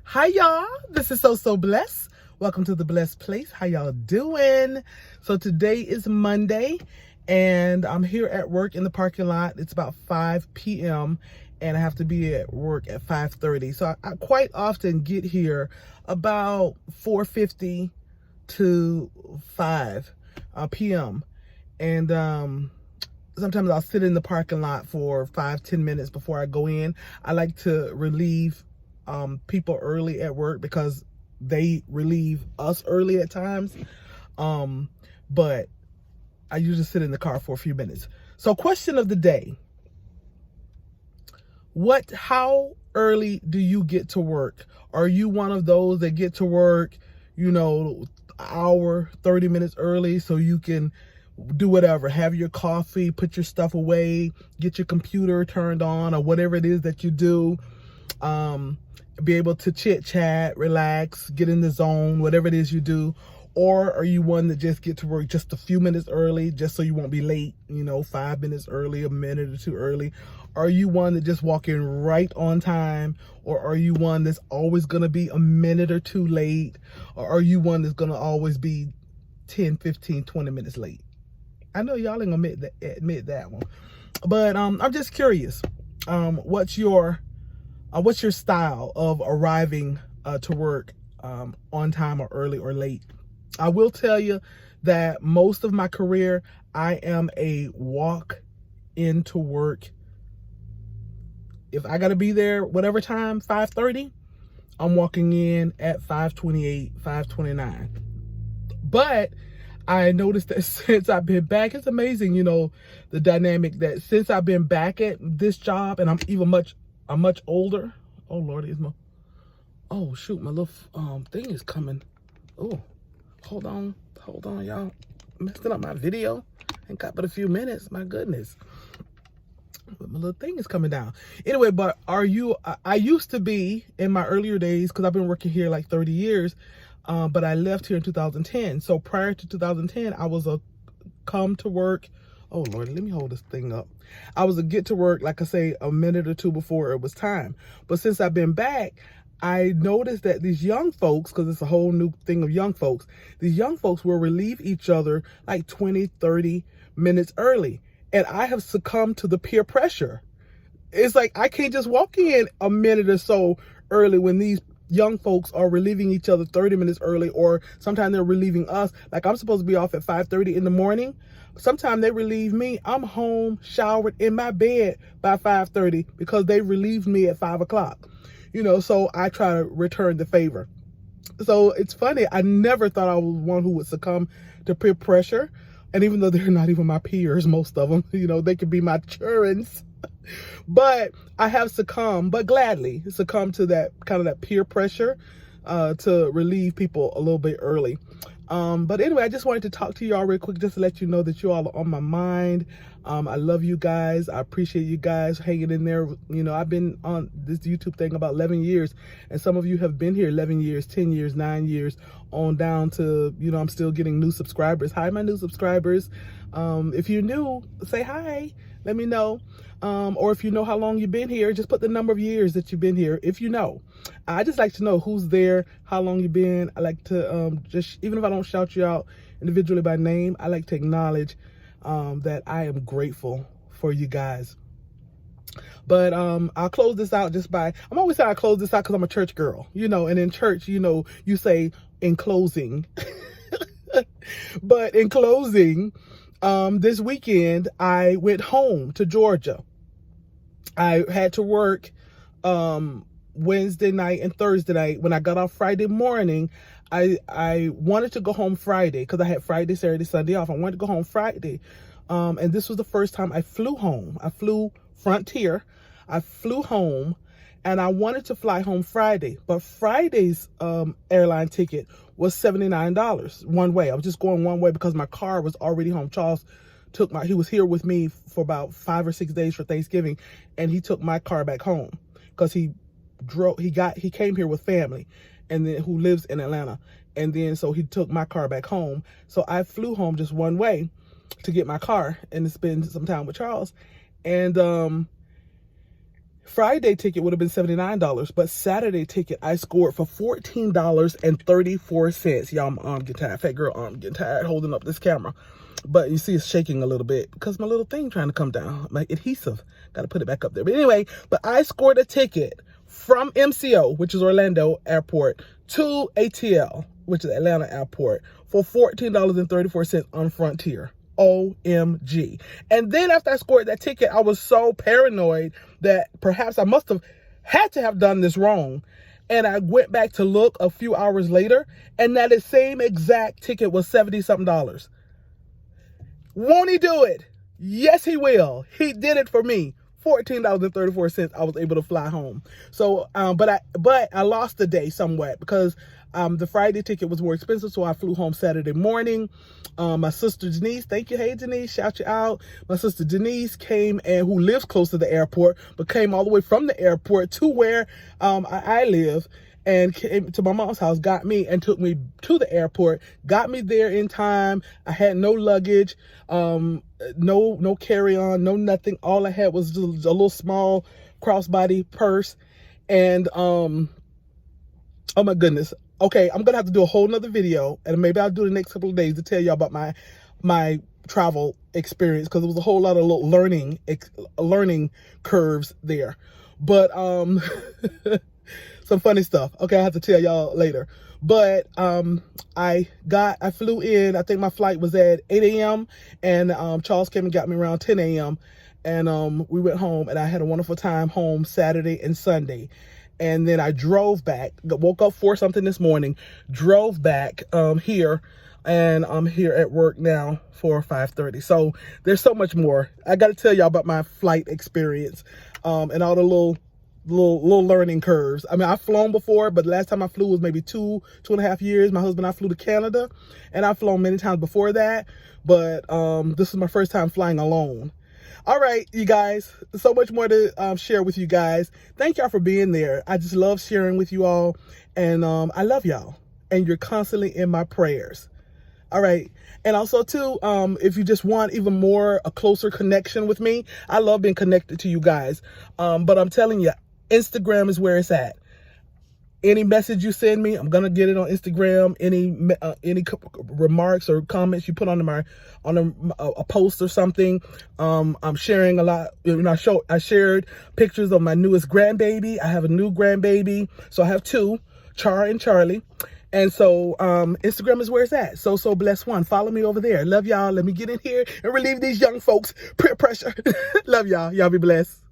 Hi y'all, this is So Blessed. Welcome to the Blessed Place. How y'all doing? So today is Monday and I'm here at work in the parking lot. It's about 5 p.m. and I have to be at work at 5:30. So I quite often get here about 4:50 to 5 p.m. And sometimes I'll sit in the parking lot for 5-10 minutes before I go in. I like to relieve people early at work because they relieve us early at times. But I usually sit in the car for a few minutes. So question of the day: how early do you get to work? Are you one of those that get to work, hour, 30 minutes early so you can do whatever, have your coffee, put your stuff away, get your computer turned on or whatever it is that you do, be able to chit chat, relax, get in the zone, whatever it is you do? Or are you one that just get to work just a few minutes early, just so you won't be late, 5 minutes early, a minute or two early? Are you one that just walk in right on time? Or are you one that's always going to be a minute or two late? Or are you one that's going to always be 10, 15, 20 minutes late? I know y'all ain't gonna admit that one, but I'm just curious. What's your style of arriving to work on time or early or late? I will tell you that most of my career, I am a walk into work. If I gotta be there whatever time, 5:30, I'm walking in at 5:28, 5:29. But I noticed that since I've been back, it's amazing, the dynamic that since I've been back at this job, and I'm much older. Oh Lord, oh shoot, my little thing is coming. Oh, hold on, y'all. Messing up my video. Ain't got but a few minutes. My goodness. But my little thing is coming down. Anyway, but I used to be in my earlier days, because I've been working here like 30 years. But I left here in 2010. So prior to 2010, I was a come to work. Oh Lord, let me hold this thing up. I was a get to work, like I say, a minute or two before it was time. But since I've been back, I noticed that these young folks, because it's a whole new thing of young folks, these young folks will relieve each other like 20, 30 minutes early. And I have succumbed to the peer pressure. It's like I can't just walk in a minute or so early when these young folks are relieving each other 30 minutes early, or sometimes they're relieving us. Like I'm supposed to be off at 5:30 in the morning. Sometimes they relieve me. I'm home, showered, in my bed by 5:30 because they relieved me at 5 o'clock. So I try to return the favor. So it's funny. I never thought I was one who would succumb to peer pressure. And even though they're not even my peers, most of them, they could be my churns. But I have gladly succumbed to that kind of that peer pressure to relieve people a little bit early. But anyway, I just wanted to talk to y'all real quick, just to let you know that you all are on my mind. I love you guys. I appreciate you guys hanging in there. I've been on this YouTube thing about 11 years, and some of you have been here 11 years, 10 years, 9 years, on down to, I'm still getting new subscribers. Hi, my new subscribers. If you're new, say hi. Let me know. Or if you know how long you've been here, just put the number of years that you've been here. If you know, I just like to know who's there, how long you've been. I like to just, even if I don't shout you out individually by name, I like to acknowledge that I am grateful for you guys. But I'll close this out I'm always saying I close this out because I'm a church girl, and in church, you say in closing. But in closing, this weekend, I went home to Georgia. I had to work Wednesday night and Thursday night. When I got off Friday morning, I wanted to go home Friday because I had Friday, Saturday, Sunday off. I wanted to go home Friday. And this was the first time I flew home. I flew Frontier. I flew home, and I wanted to fly home Friday. But Friday's airline ticket was $79 one way. I was just going one way because my car was already home. Charles he was here with me for about 5 or 6 days for Thanksgiving, and he took my car back home because he came here with family, and then who lives in Atlanta. And then so he took my car back home. So I flew home just one way to get my car and to spend some time with Charles. And Friday ticket would have been $79, but Saturday ticket I scored for $14.34. Y'all, my arm getting tired. Fat girl arm getting tired holding up this camera. But you see it's shaking a little bit because my little thing trying to come down. My adhesive. Got to put it back up there. But anyway, but I scored a ticket from MCO, which is Orlando Airport, to ATL, which is Atlanta Airport, for $14.34 on Frontier. OMG. And then after I scored that ticket, I was so paranoid that perhaps I must have had to have done this wrong. And I went back to look a few hours later, and that same exact ticket was $70-something. Won't he do it? Yes, he will. He did it for me. $14.34. I was able to fly home. So, but I lost the day somewhat because the Friday ticket was more expensive, so I flew home Saturday morning. My sister Denise, thank you. Hey, Denise, shout you out. My sister Denise came, and who lives close to the airport, but came all the way from the airport to where I live, and came to my mom's house, got me and took me to the airport, got me there in time. I had no luggage, no carry-on, no nothing. All I had was just a little small crossbody purse. And oh my goodness. Okay, I'm gonna have to do a whole nother video, and maybe I'll do the next couple of days to tell y'all about my travel experience, because there was a whole lot of little learning curves there. But some funny stuff. Okay, I have to tell y'all later. But I flew in. I think my flight was at 8 a.m. and Charles came and got me around 10 a.m. and we went home, and I had a wonderful time home Saturday and Sunday. And then I drove back, woke up 4-something this morning, drove back here, and I'm here at work now for 5:30. So there's so much more. I got to tell y'all about my flight experience and all the little learning curves. I mean, I've flown before, but the last time I flew was maybe 2.5 years. My husband and I flew to Canada, and I've flown many times before that, but this is my first time flying alone. All right, you guys, so much more to share with you guys. Thank y'all for being there. I just love sharing with you all, and I love y'all, and you're constantly in my prayers. All right. And also too, if you just want even more, a closer connection with me, I love being connected to you guys. But I'm telling you, Instagram is where it's at. Any message you send me, I'm gonna get it on Instagram. Any remarks or comments you put on a post or something, I'm sharing a lot. You know, I shared pictures of my newest grandbaby. I have a new grandbaby, so I have two, Char and Charlie. And so Instagram is where it's at. So bless one. Follow me over there. Love y'all. Let me get in here and relieve these young folks peer pressure. Love y'all. Y'all be blessed.